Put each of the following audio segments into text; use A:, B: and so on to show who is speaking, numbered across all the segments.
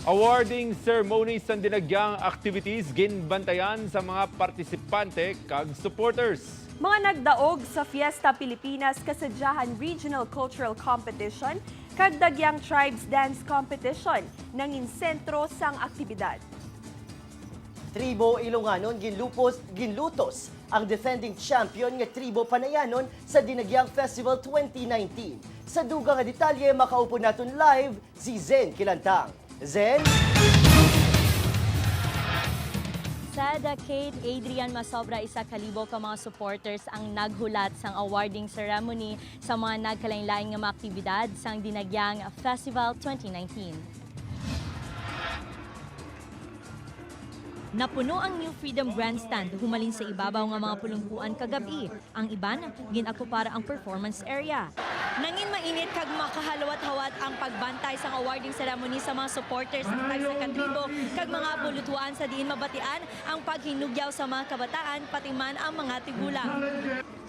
A: Awarding ceremony sa Dinagyang activities ginbantayan sa mga partisipante kag supporters.
B: Mga nagdaog sa Fiesta Pilipinas Kasadyahan Regional Cultural Competition kag Dagyang Tribes Dance Competition nangin sentro sang aktibidad.
C: Tribu Ilonganon ginlutos ang defending champion nga Tribu Panayanon sa Dinagyang Festival 2019. Sa dugang nga detalye makaupo naton live si Zen Kilantang. Zen?
D: Sa Kate Adrian Masobra, 1,000 ka mga supporters ang naghulat sang awarding ceremony sa mga nagkalain-lain nga mga aktibidad sang Dinagyang Festival 2019. Napuno ang New Freedom Grandstand humalin sa ibabaw nga mga pulungkuan kagabi. Ang iban, ginakupara ang performance area. Nangin mainit kag makahalawat-hawat ang pagbantay sa awarding ceremony sa mga supporters ng Tagsa Tribu kag mga bulutuan sa diin mabatian ang paghinugyaw sa mga kabataan pati man ang mga tigulang.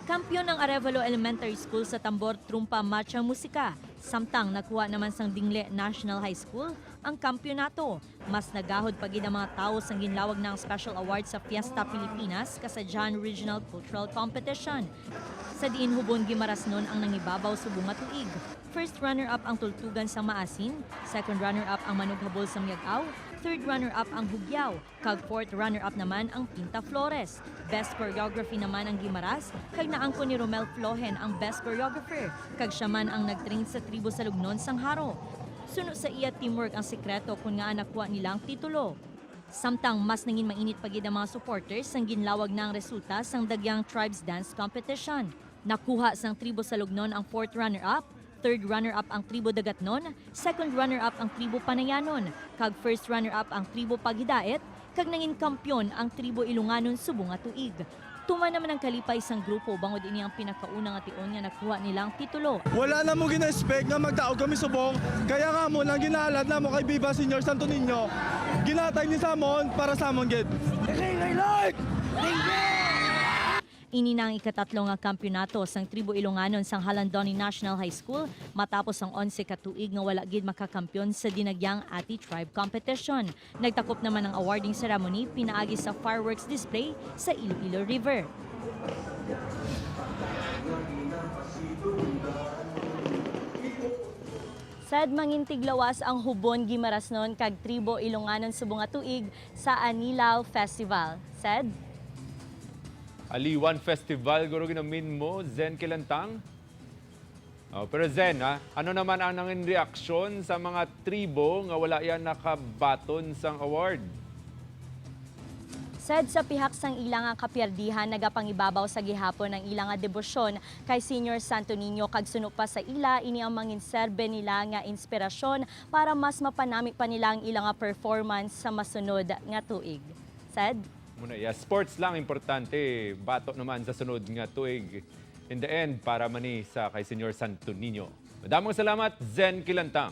D: Kampyon ng Arevalo Elementary School sa tambor, trumpa, marcha, musika. Samtang nakuha naman sang Dingle National High School ang kampyonato. Mas nagahod pagid ang mga tao sang ginlawag ng special award sa Fiesta Pilipinas Kasadyahan Regional Cultural Competition. Sa diin hubon gimarasnon ang nangibabaw subong nga tuig. First runner-up ang Tultugan sa Maasin, second runner-up ang Manughabol sa Miagaw, third runner-up ang Hugyaw, kag fourth runner-up naman ang Pinta Flores. Best choreography naman ang Gimaras, kag naangko ni Romel Flohen ang best choreographer, kag siya man ang nagtrain sa Tribu sa Lugnon sang Haro. Suno sa iya teamwork ang sekreto kung nga nakuha nila ang titulo. Samtang mas nangin mainit pagid ang mga supporters sang ginlawag ng resulta sang Dagyang Tribes Dance Competition. Nakuha sang Tribu sa Lugnon ang fourth runner-up, third runner-up ang Tribu Dagatnon, second runner-up ang Tribu Panayanon, kag first runner-up ang Tribu Paghidaet, kag nangin kampyon ang Tribu Ilonganon subong nga tuig. Tuman naman ang kalipay sang grupo bangod ini ang pinakauna nga tion nga nakuha nilang titulo.
E: Wala na mo gina-expect nga magdaog kami subong, kaya nga mo nang ginalad na mo kay Viva Senior Santo Niño. Ginatay ni Samon para sa amon gid.
D: Ini na ang ikatatlong nga kampyonato sang Tribu Ilonganon sang Halandoni National High School matapos ang 11 ka tuig nga wala gid makakampyon sa Dinagyang Ati Tribe Competition. Nagtakop naman ang awarding ceremony pinaagi sa fireworks display sa Iloilo River. Sad mangintiglawas ang hubon gimarasnon kag Tribu Ilonganon subong nga tuig sa Anilaw Festival. Sad?
A: Aliwan Festival, guro ginamin mo, Zen Kilantang. Pero Zen, ano naman ang nangin reaksyon sa mga tribo nga wala yan nakabaton sang award?
D: Sad sa pihak sang ilang nga kapyardihan nagapangibabaw sa gihapon ng ilang nga debosyon kay Senior Santo Niño kag suno pa sa ila ini ang manginserbe nila nga inspirasyon para mas mapanami pa nila ang ilang nga performance sa masunod nga tuig. Sad?
A: Muna, sports lang importante, bato naman sa sunod nga tuig. In the end, para mani sa kay Senior Santo Niño. Madamong salamat, Zen Kilantang.